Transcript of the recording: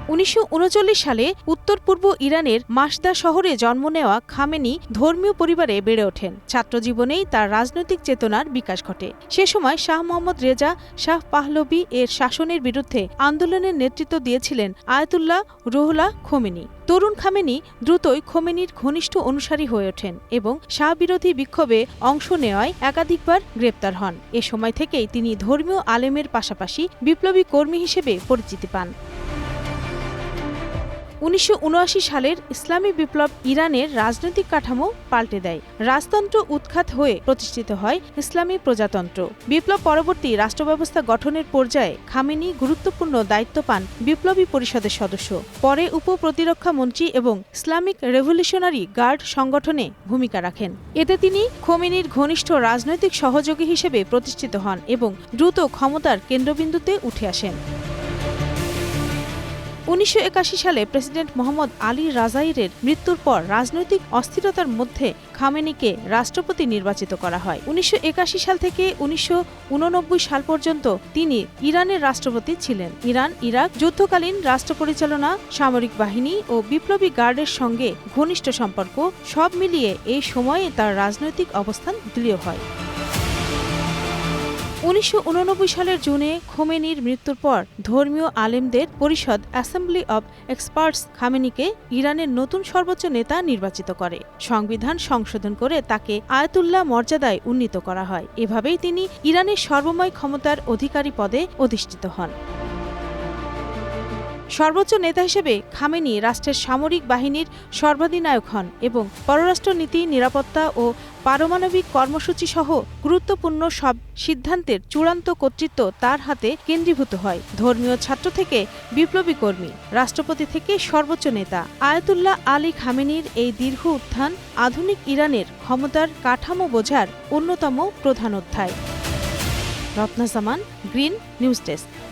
1939 সালে উত্তর পূর্ব ইরানের মাসদা শহরে জন্ম নেওয়া খামেনি ধর্মীয় পরিবারে বেড়ে ওঠেন। ছাত্রজীবনেই তার রাজনৈতিক চেতনার বিকাশ ঘটে। সে সময় শাহ মোহাম্মদ রেজা শাহ পাহলভী এর শাসনের বিরুদ্ধে আন্দোলনের নেতৃত্ব দিয়েছিলেন আয়াতুল্লাহ রুহুল্লাহ খোমেনি। তরুণ খামেনি দ্রুতই খোমেনির ঘনিষ্ঠ অনুসারী হয়ে ওঠেন এবং শাহ বিরোধী বিক্ষোভে অংশ নেওয়ায় একাধিকবার গ্রেপ্তার হন। এ সময় থেকেই তিনি ধর্মীয় আলেমের পাশাপাশি বিপ্লবী কর্মী হিসেবে পরিচিতি পান। 1979 সালের ইসলামী বিপ্লব ইরানের রাজনৈতিক কাঠামো পাল্টে দেয়। রাজতন্ত্র উৎখাত হয়ে প্রতিষ্ঠিত হয় ইসলামী প্রজাতন্ত্র। বিপ্লব পরবর্তী রাষ্ট্রব্যবস্থা গঠনের পর্যায়ে খামেনি গুরুত্বপূর্ণ দায়িত্ব পান বিপ্লবী পরিষদের সদস্য। পরে উপ-প্রতিরক্ষা মন্ত্রী এবং ইসলামিক রেভলিউশনারি গার্ড সংগঠনে ভূমিকা রাখেন। এতে তিনি খোমেনির ঘনিষ্ঠ রাজনৈতিক সহযোগী হিসেবে প্রতিষ্ঠিত হন এবং দ্রুত ক্ষমতার কেন্দ্রবিন্দুতে উঠে আসেন। 1981 সালে প্রেসিডেন্ট মোহাম্মদ আলী রাজাইরের মৃত্যুর পর রাজনৈতিক অস্থিরতার মধ্যে খামেনিকে রাষ্ট্রপতি নির্বাচিত করা হয়। 1981 সাল থেকে 1989 সাল পর্যন্ত তিনি ইরানের রাষ্ট্রপতি ছিলেন। ইরান-ইরাক যুদ্ধকালীন রাষ্ট্র পরিচালনা, সামরিক বাহিনী ও বিপ্লবী গার্ডের সঙ্গে ঘনিষ্ঠ সম্পর্ক সব মিলিয়ে এই সময়ে তার রাজনৈতিক অবস্থান দৃঢ় হয়। 1989 সালের জুনে খোমেনির মৃত্যুর পর ধর্মীয় আলেমদের পরিষদ অ্যাসেম্বলি অব এক্সপার্টস খামেনিকে ইরানের নতুন সর্বোচ্চ নেতা নির্বাচিত করে। সংবিধান সংশোধন করে তাকে আয়াতুল্লাহ মর্যাদায় উন্নীত করা হয়। এভাবেই তিনি ইরানের সর্বময় ক্ষমতার অধিকারী পদে অধিষ্ঠিত হন। সর্বোচ্চ নেতা হিসেবে খামেনি রাষ্ট্রের সামরিক বাহিনীর সর্বাধিনায়ক হন এবং পররাষ্ট্রনীতি, নিরাপত্তা ও পারমাণবিক কর্মসূচি সহ গুরুত্বপূর্ণ সব সিদ্ধান্তের চূড়ান্ত কর্তৃত্ব তার হাতে কেন্দ্রীভূত হয়। ধর্মীয় ছাত্র থেকে বিপ্লবী কর্মী, রাষ্ট্রপতি থেকে সর্বোচ্চ নেতা, আয়াতুল্লাহ আলী খামেনির এই দীর্ঘ উত্থান আধুনিক ইরানের ক্ষমতার কাঠামো বোঝার অন্যতম প্রধান অধ্যায়। রত্না জামান, গ্রিন নিউজ ডেস্ক।